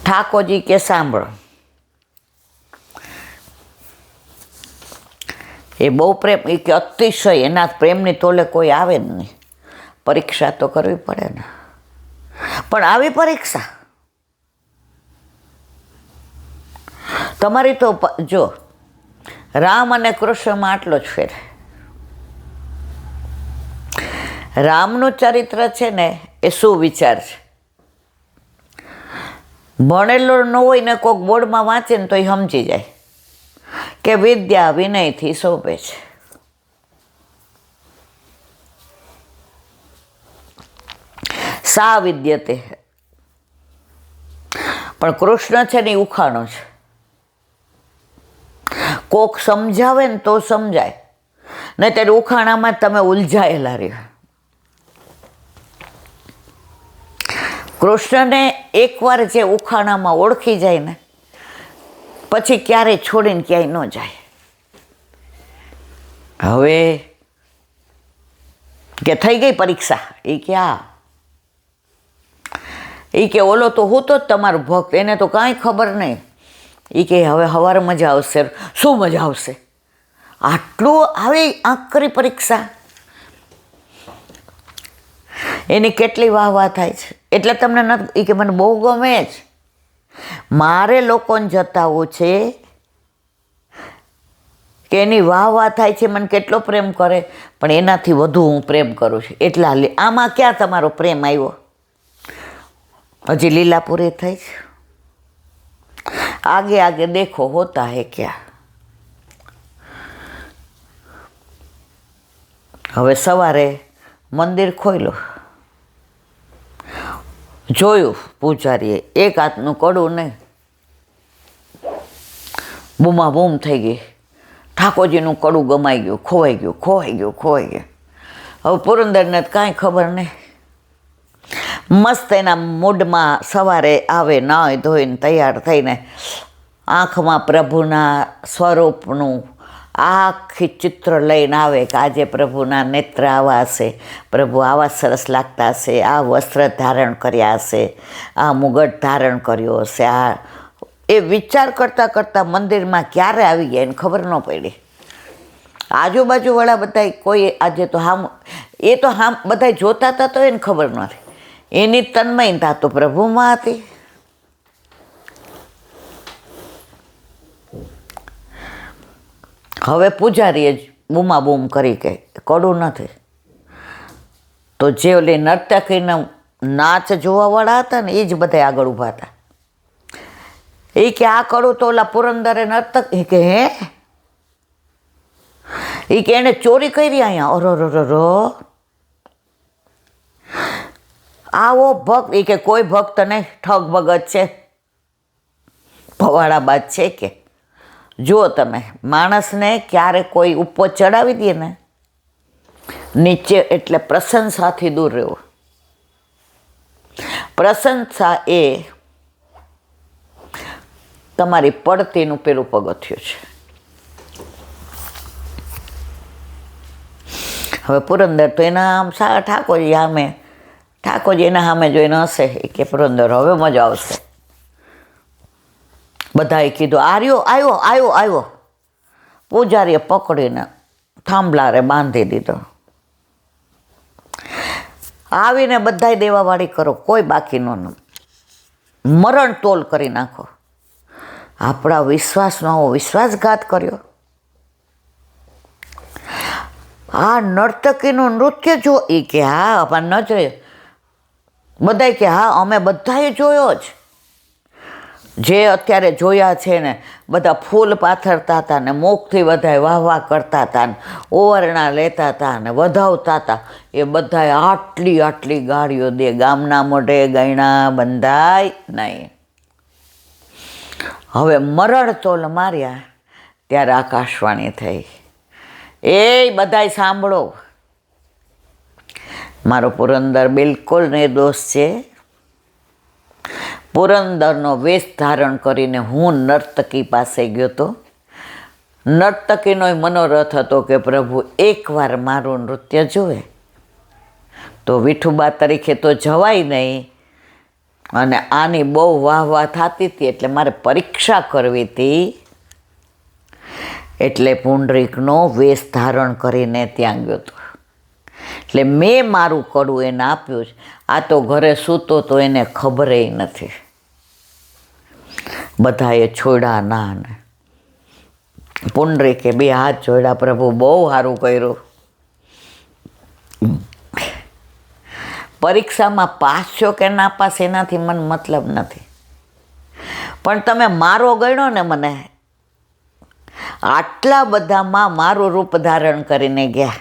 ઠાકોરજી કે સાંભળો, એ બહુ પ્રેમ, એ કે અતિશય, એના પ્રેમની તોલે કોઈ આવે જ નહીં. પરીક્ષા તો કરવી પડે ને. પણ આવી પરીક્ષા તમારી તો જો રામ અને કૃષ્ણમાં આટલો જ ફેર. રામનું ચરિત્ર છે ને એ સુવિચાર છે. ભણેલો ન હોય ને કોઈક બોર્ડમાં વાંચે ને તો એ સમજી જાય કે વિદ્યા વિનયથી શોભે છે. સા વિદ્યતે. પણ કૃષ્ણ છે ને એ ઉખાણો છે. કોક સમજાવે ને તો સમજાય, નહીં ત્યારે ઉખાણામાં તમે ઉલઝાયેલા રહ્યો. કૃષ્ણને એકવાર જે ઉખાણામાં ઓળખી જાય ને પછી ક્યારેય છોડીને ક્યાંય ન જાય. હવે કે થઈ ગઈ પરીક્ષા, એ કે હા, એ કે ઓલો તો હું તો જ તમારો ભક્ત, એને તો કાંઈ ખબર નહીં. એ કે હવે સવારે મજા આવશે. શું મજા આવશે? આટલું આવી આંખ કરી પરીક્ષા. એની કેટલી વાહ વાહ થાય છે. એટલે તમને નથી, એ કે મને બહુ ગમે જ. મારે લોકોને જતાવવું છે કે એની વાહ વાહ થાય છે, મને કેટલો પ્રેમ કરે, પણ એનાથી વધુ હું પ્રેમ કરું છું. એટલા આમાં ક્યાં તમારો પ્રેમ આવ્યો? હજી લીલા પૂરી થઈ છે. આગે આગે દેખો હોતા હે ક્યાં. હવે સવારે મંદિર ખોલ્યું, જોયું પૂજારીએ એક હાથનું કડું નહીં, બૂમા બૂમ થઈ ગઈ. ઠાકોરજીનું કડું ગમાઈ ગયું, ખોવાઈ ગયું, ખોવાઈ ગયું, ખોવાઈ ગયું. હવે પુરંદરને કાંઈ ખબર નહીં. મસ્ત એના મૂડમાં સવારે આવે, નાહી ધોઈને તૈયાર થઈને આંખમાં પ્રભુના સ્વરૂપનું આખી ચિત્ર લઈને આવે કે આજે પ્રભુના નેત્ર આવા હશે, પ્રભુ આવા સરસ લાગતા હશે, આ વસ્ત્ર ધારણ કર્યા હશે, આ મુગટ ધારણ કર્યો હશે. આ એ વિચાર કરતાં કરતાં મંદિરમાં ક્યારે આવી ગયા એને ખબર ન પડી. આજુબાજુવાળા બધા કોઈ આજે તો એ તો બધા જોતા હતા તો એને ખબર નથી. એની તન્મયતા તો પ્રભુમાં હતી. હવે પૂજારીએ બૂમા બૂમ કરી કે કડું નથી. તો જે ઓલી નર્તકીનો નાચ જોવાવાળા હતા ને એ જ બધા આગળ ઊભા હતા. એ કે આ કડું તો ઓલા પુરંદરે નર્તક, એ કે હે, એ કે એને ચોરી કરી અહીંયા. ઓરો આવો ભક્ત, એ કે કોઈ ભક્ત નહીં, ઠગ ભગત છે, ભવાડાબાજ છે. કે જુઓ તમે, માણસને ક્યારે કોઈ ઉપર ચડાવી દે ને નીચે, એટલે પ્રશંસાથી દૂર રહેવું. પ્રશંસા એ તમારી પડતીનું પેલું પગથિયું છે. હવે પુરંદર તો એના આમ ઠાકોરજી સામે, ઠાકોરજી એના સામે જોઈને હશે. એ કે પુરંદર હવે મજા આવશે. બધાએ કીધું આર્યો, આવ્યો, આવ્યો, આવ્યો. પૂજારીએ પકડીને થાંભલારે બાંધી દીધો. આવીને બધાય દેવાવાળી કરો, કોઈ બાકી ન, મરણ તોલ કરી નાખો. આપણા વિશ્વાસનો આવો વિશ્વાસઘાત કર્યો. આ નર્તકીનું નૃત્ય જો, એ કે હા પણ નજરે બધાય કે હા અમે બધાએ જોયો જ. જે અત્યારે જોયા છે ને બધા ફૂલ પાથરતા હતા ને મુખથી બધાય વાહ વાહ કરતા હતા ને ઓવરણા લેતા હતા ને વધાવતા હતા. એ બધાએ આટલી આટલી ગાળીઓ દે, ગામના મોઢે ગયણા બંધાય નહીં. હવે મરણ તોલ માર્યા ત્યારે આકાશવાણી થઈ, એ બધાય સાંભળો, મારો પુરંદર બિલકુલ નિર્દોષ છે. પુરંદરનો વેશ ધારણ કરીને હું નર્તકી પાસે ગયો તો. નર્તકીનો મનોરથ હતો કે પ્રભુ એકવાર મારું નૃત્ય જુએ તો વિઠુબા તરીકે તો જવાય નહીં, અને આની બહુ વાહ થતી હતી, એટલે મારે પરીક્ષા કરવી હતી. એટલે પુંડરીકનો વેશ ધારણ કરીને ત્યાં ગયો હતો. એટલે મેં મારું કડું એને આપ્યું છે. આ તો ઘરે સૂતો તો એને ખબરે નથી. બધાએ છોડ્યા ના ને પુંડરીકે 2 હાથ જોડ્યા, પ્રભુ બહુ સારું કર્યું. પરીક્ષામાં પાસ છો કે ના પાસ એનાથી મને મતલબ નથી, પણ તમે મારો ગણ્યો ને, મને આટલા બધામાં મારું રૂપ ધારણ કરીને ગયા.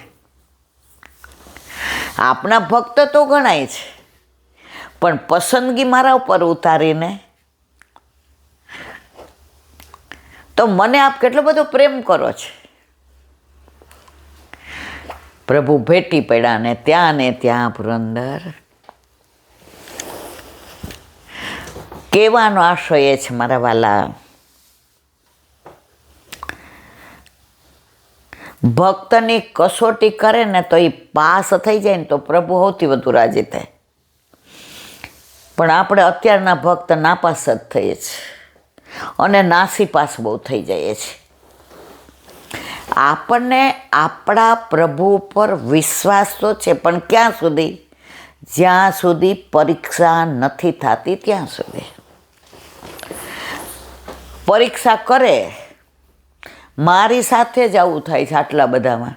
આપણા ભક્ત તો ગણાય છે, પણ પસંદગી મારા ઉપર ઉતારીને તો મને આપ કેટલો બધો પ્રેમ કરો છે. પ્રભુ ભેટી પડ્યા ને ત્યાં પુરંદર. કહેવાનો આશય એ છે મારા વાલા, ભક્તની કસોટી કરે ને તો એ પાસ થઈ જાય ને તો પ્રભુ સૌથી વધુ રાજી થાય. પણ આપણે અત્યારના ભક્ત નાપાસ જ થઈએ છીએ અને નાસીપાસ બહુ થઈ જઈએ છીએ. આપણને આપણા પ્રભુ પર વિશ્વાસ તો છે, પણ ક્યાં સુધી? જ્યાં સુધી પરીક્ષા નથી થતી ત્યાં સુધી. પરીક્ષા કરે, મારી સાથે જ આવું થાય છે આટલા બધામાં.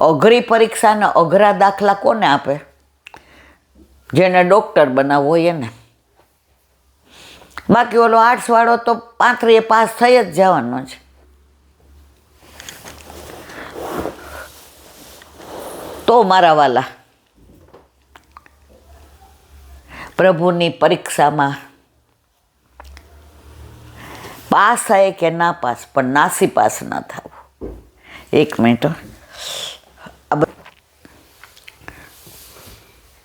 અઘરી પરીક્ષાને અઘરા દાખલા કોને આપે? જેને ડૉક્ટર બનાવવો હોય એને. બાકી ઓલો આર્ટ્સવાળો તો 35 પાસ થઈ જ જવાનો છે. તો મારા વાલા, પ્રભુની પરીક્ષામાં પાસ થાય કે ના પાસ, પણ નાસી પાસ ના થવું. 1 મિનિટ.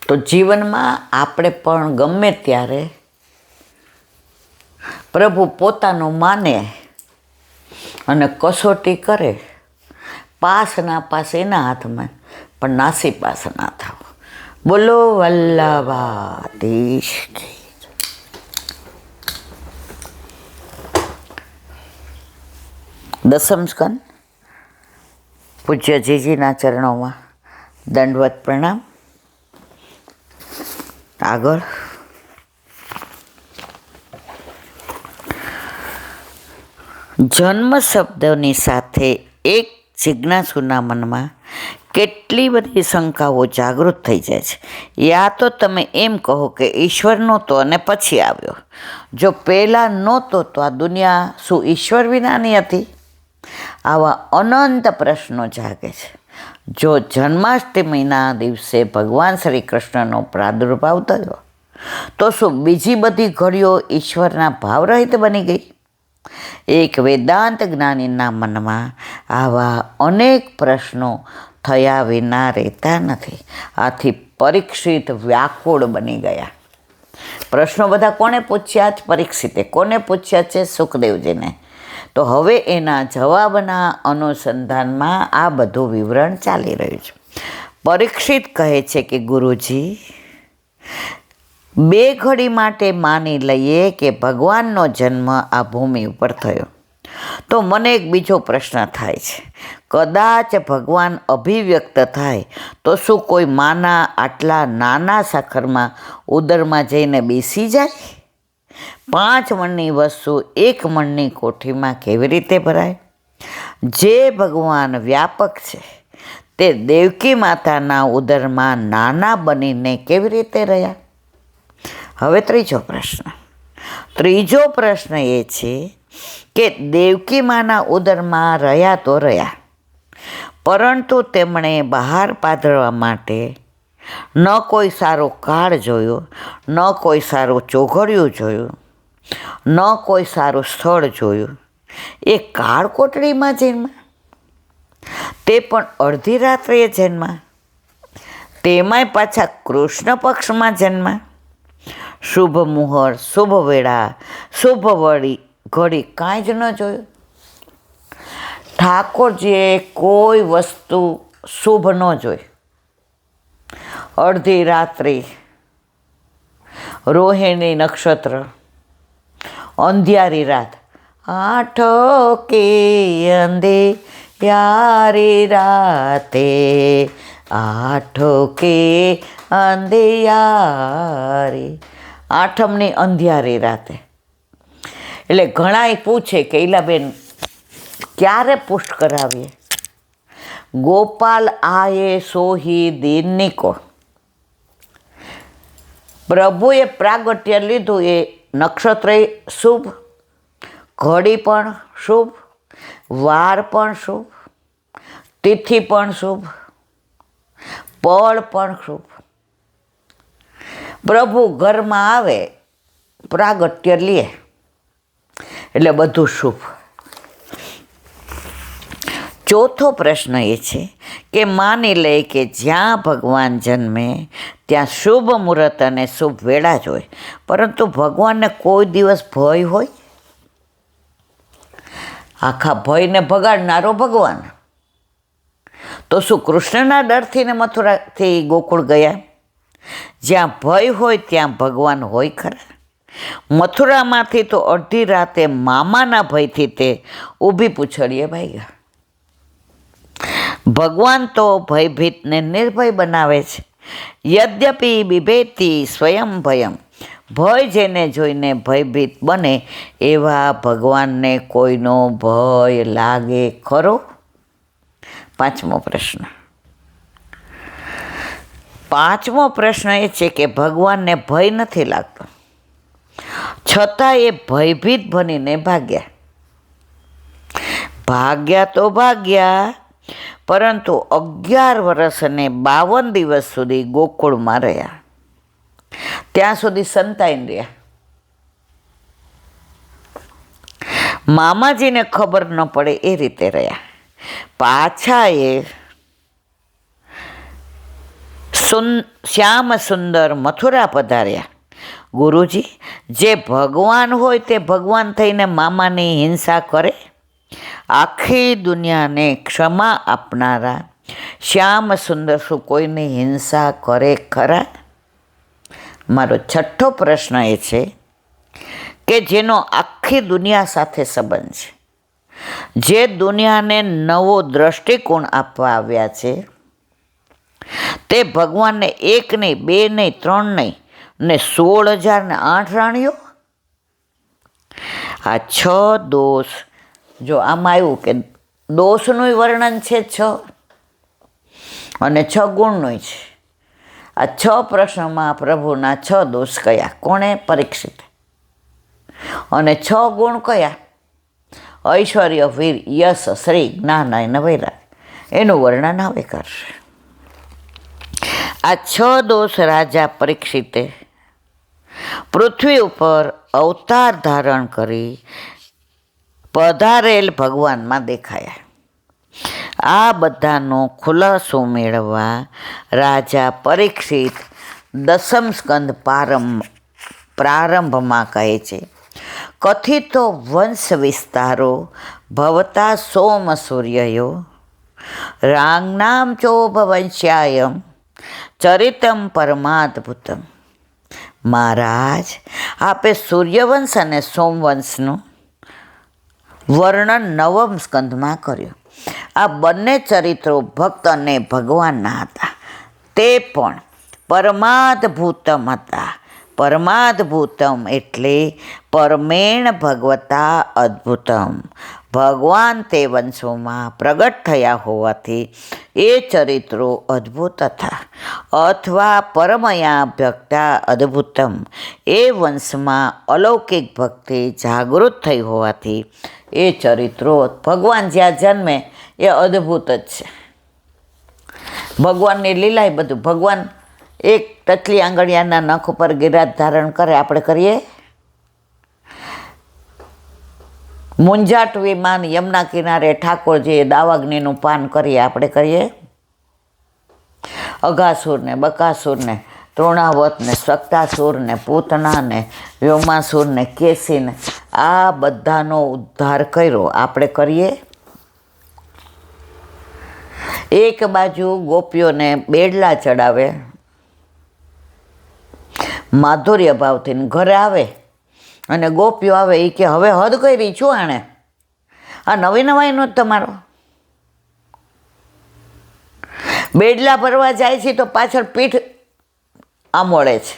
તો જીવનમાં આપણે પણ ગમે ત્યારે પ્રભુ પોતાનું માને અને કસોટી કરે. પાસ ના પાસ એના હાથમાં, પણ નાસી પાસ ના થવું. બોલો વલ્લભાધીશ. દસમ સ્કંદ પૂજ્ય જીજીના ચરણોમાં દંડવત પ્રણામ. આગળ જન્મ શબ્દની સાથે એક જિજ્ઞાસુના મનમાં કેટલી બધી શંકાઓ જાગૃત થઈ જાય છે. યા તો તમે એમ કહો કે ઈશ્વર નહોતો અને પછી આવ્યો. જો પહેલાં નહોતો તો આ દુનિયા શું ઈશ્વર વિનાની હતી? આવા અનંત પ્રશ્નો જાગે છે. જો જન્માષ્ટમીના દિવસે ભગવાન શ્રી કૃષ્ણનો પ્રાદુર્ભાવ થયો તો શું બીજી બધી ઘડીઓ ઈશ્વરના ભાવરહિત બની ગઈ? એક વેદાંત જ્ઞાનીના મનમાં આવા અનેક પ્રશ્નો થયા વિના રહેતા નથી. આથી પરીક્ષિત વ્યાકુળ બની ગયા. પ્રશ્નો બધા કોને પૂછ્યા છે? પરીક્ષિતે. કોને પૂછ્યા છે? સુખદેવજીને. તો હવે એના જવાબના અનુસંધાનમાં આ બધું વિવરણ ચાલી રહ્યું છે. પરીક્ષિત કહે છે કે ગુરુજી, 2 ઘડી માટે માની લઈએ કે ભગવાનનો જન્મ આ ભૂમિ ઉપર થયો, તો મને એક બીજો પ્રશ્ન થાય છે. કદાચ ભગવાન અભિવ્યક્ત થાય તો શું કોઈ માના આટલા નાના સાખરમાં ઉદરમાં જઈને બેસી જાય? 5 મણની વસ્તુ 1 મણની કોઠીમાં કેવી રીતે ભરાય? જે ભગવાન વ્યાપક છે તે દેવકી માતાના ઉદરમાં નાના બનીને કેવી રીતે રહ્યા? હવે ત્રીજો પ્રશ્ન એ છે કે દેવકી માના ઉદરમાં રહ્યા તો રહ્યા, પરંતુ તેમણે બહાર પાધરવા માટે ન કોઈ સારો કાળ જોયો, ન કોઈ સારું ચોઘડિયું જોયું, ન કોઈ સારું સ્થળ જોયું. એ કાળ કોટડીમાં જન્મા, તે પણ અડધી રાત્રે જન્મા, તેમાંય પાછા કૃષ્ણ પક્ષમાં જન્મા. શુભ મુહૂર્ત, શુભ વેળા, શુભ ઘડી કાંઈ જ ન જોયું. ઠાકોરજીએ કોઈ વસ્તુ શુભ ન જોઈ. અડધી રાત્રિ, રોહિણી નક્ષત્ર, અંધિયારી રાત, આઠો કે અંધિયારી રાતે, આઠો કે અંધિયારી, આઠમની અંધિયારી રાતે. એટલે ઘણાય પૂછે કે ઈલાબેન ક્યારે પુષ્ટ કરાવીએ? ગોપાલ આયે સોહી દિનનિકો. પ્રભુએ પ્રાગટ્ય લીધું એ નક્ષત્ર શુભ, ઘડી પણ શુભ, વાર પણ શુભ, તિથિ પણ શુભ, પળ પણ શુભ. પ્રભુ ઘરમાં આવે, પ્રાગટ્ય લે એટલે બધું શુભ. ચોથો પ્રશ્ન એ છે કે માની લે કે જ્યાં ભગવાન જન્મે ત્યાં શુભ મુહૂર્ત અને શુભ વેળા જ હોય, પરંતુ ભગવાનને કોઈ દિવસ ભય હોય? આખા ભયને ભગાડનારો ભગવાન. તો શું કૃષ્ણના ડરથી ને મથુરાથી ગોકુળ ગયા? જ્યાં ભય હોય ત્યાં ભગવાન હોય ખરા? મથુરામાંથી તો અડધી રાતે મામાના ભયથી તે ઊભી પૂછડીએ ભાગ્યા. ભગવાન તો ભયભીતને નિર્ભય બનાવે છે. યદ્યપિ બિભેતી સ્વયં ભયમ. ભય જેને જોઈને ભયભીત બને એવા ભગવાનને કોઈનો ભય લાગે ખરો? પાંચમો પ્રશ્ન એ છે કે ભગવાનને ભય નથી લાગતો, છતાં એ ભયભીત બનીને ભાગ્યા, પરંતુ 11 વર્ષ અને 52 દિવસ સુધી ગોકુળમાં રહ્યા. ત્યાં સુધી સંતાઈને રહ્યા. મામાજીને ખબર ન પડે એ રીતે રહ્યા. પાછા એ શ્યામ સુંદર મથુરા પધાર્યા. ગુરુજી, જે ભગવાન હોય તે ભગવાન થઈને મામાની હિંસા કરે? આખી દુનિયાને ક્ષમા આપનારા શ્યામ સુંદર શું કોઈની હિંસા કરે ખરા? મારો છઠ્ઠો પ્રશ્ન એ છે કે જેનો આખી દુનિયા સાથે સંબંધ છે, જે દુનિયાને નવો દ્રષ્ટિકોણ આપવા આવ્યા છે, તે ભગવાનને 1 નહીં, 2 નહીં, 3 નહીં ને 16,008 રાણીઓ. આ 6 દોષ, જો આમાં આવ્યું કે દોષનું વર્ણન છે 6 અને 6 ગુણનું છે. આ 6 પ્રશ્નોમાં પ્રભુના 6 દોષ કયા? કોણે? પરીક્ષિત. અને 6 ગુણ કયા? ઐશ્વર્ય, વીર, યશ, શ્રી, જ્ઞાન અને વૈરાગ. એનું વર્ણન હવે કરશે. આ 6 દોષ રાજા પરીક્ષિતે પૃથ્વી ઉપર અવતાર ધારણ કરી પધારેલ ભગવાનમાં દેખાયા. આ બધાનો ખુલાસો મેળવવા રાજા પરીક્ષિત 10મ સ્કંદ પ્રારંભમાં કહે છે, કથિતો વંશ વિસ્તારો ભવતા સોમ સૂર્યયો રાંગનામ ચોભવંશ્યાયમ ચરિતમ પરમાદ્ભુતમ. મહારાજ, આપે સૂર્યવંશ અને સોમવંશનું વર્ણન 9મ સ્કંદમાં કર્યું. આ બંને ચરિત્રો ભક્ત અને ભગવાનના હતા. તે પણ પરમાદ્ભુતમ હતા. પરમાદ્ભુતમ એટલે પરમેણ ભગવતા અદ્ભુતમ. ભગવાન તે વંશોમાં પ્રગટ થયા હોવાથી એ ચરિત્રો અદ્ભુત હતા. અથવા પરમયા ભક્તા અદ્ભુતમ, એ વંશમાં અલૌકિક ભક્તિ જાગૃત થઈ હોવાથી એ ચરિત્રો, ભગવાન જ્યાં જન્મે એ અદ્ભુત જ છે. ભગવાનની લીલા એ બધું. ભગવાન એક ટચલી આંગળિયાના નખ ઉપર ગિરાજ ધારણ કરે, આપણે કરીએ? મુંજાટ વિમાન યમુના કિનારે ઠાકોરજીએ દાવાગ્નિનું પાન કરીએ, આપણે કરીએ? અઘાસુરને, બકાસુરને, તૃણાવતને, સક્તાસુરને, પૂતનાને, વ્યોમાસુરને, કેસીને, આ બધાનો ઉદ્ધાર કર્યો, આપણે કરીએ? એક બાજુ ગોપીઓને બેડલા ચડાવે, માધુર્ય ભાવથી ઘરે આવે, અને ગોપીઓ આવે એ કે હવે હદ કરી છું આણે, આ નવી નવાઈનો જ તમારો. બેડલા ભરવા જાય છે તો પાછળ પીઠ આમોળે છે.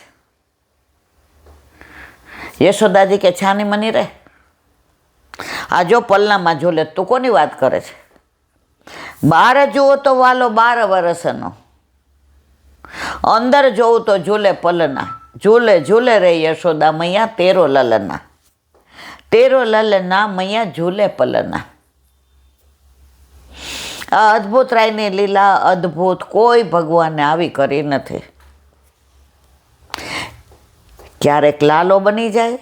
યશોદાજી કે છાની મની રહે, આ જો પલ્લામાં ઝૂલે, તું કોની વાત કરે છે? બહાર જુઓ તો વાલો 12 વર્ષનો, અંદર જોવું તો ઝૂલે પલના. ઝૂલે ઝૂલે રે યશોદા મૈયા તેરો લલના, તેરો લલના મૈયા ઝૂલે પલના. આ અદ્ભુત રાયની લીલા અદ્ભુત, કોઈ ભગવાને આવી કરી નથી. ક્યારેક લાલો બની જાય,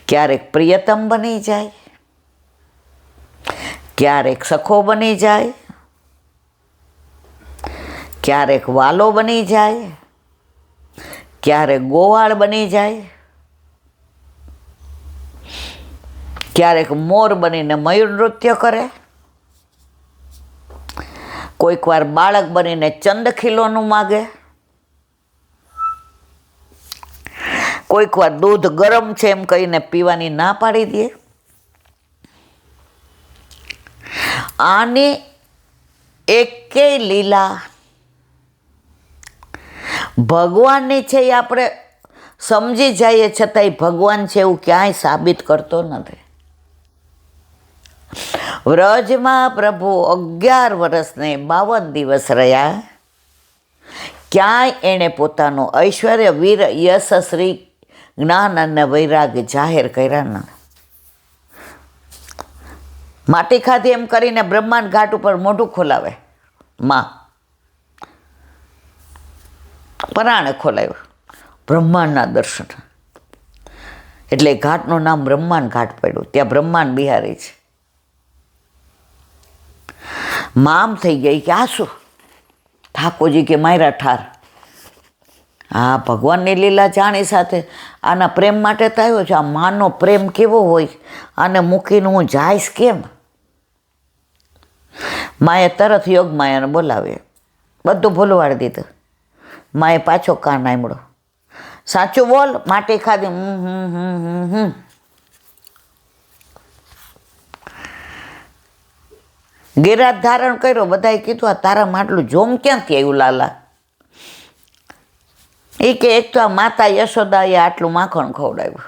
ક્યારેક પ્રિયતમ બની જાય, ક્યારેક સખો બની જાય, ક્યારેક વાલો બની જાય, ક્યારેક ગોવાળ બની જાય, ક્યારેક મોર બનીને મયુર નૃત્ય કરે, કોઈક વાર બાળક બનીને ચંદખીલોનું માગે, કોઈક વાર દૂધ ગરમ છે એમ કહીને પીવાની ના પાડી દે. આની એકેય લીલા ભગવાનની છે એ આપણે સમજી જઈએ, છતાંય ભગવાન છે એવું ક્યાંય સાબિત કરતો નથી. વ્રજમાં પ્રભુ 11 વર્ષને 52 દિવસ રહ્યા, ક્યાંય એણે પોતાનું ઐશ્વર્ય, વીર, યશ, શ્રી, જ્ઞાન અને વૈરાગ્ય જાહેર કર્યા ન. માટી ખાધી એમ કરીને બ્રહ્માંડ ઘાટ ઉપર મોઢું ખોલાવે માં, પરાણે ખોલાવ્યું બ્રહ્માંડના દર્શન, એટલે ઘાટનું નામ બ્રહ્માંડ ઘાટ પડ્યું. ત્યાં બ્રહ્માંડ બિહારી છે. મામ થઈ ગઈ કે આ શું? ઠાકોરજી કે માયરા ઠાર. હા, ભગવાનની લીલા જાણી સાથે આના પ્રેમ માટે તો આવ્યો છે. આ માનો પ્રેમ કેવો હોય, આને મૂકીને હું જાઈશ કેમ? માએ તરત યોગ માયાને બોલાવે, બધું ભૂલવાડી દીધું. માએ પાછો કાન આંબળો, સાચું બોલ, માટી ખાધી. ગિરાજ ધારણ કર્યો, બધાએ કીધું આ તારા માટલું જોમ ક્યાંથી આવ્યું લાલા? એ કે એક તો આ માતા યશોદાએ આટલું માખણ ખવડાવ્યું.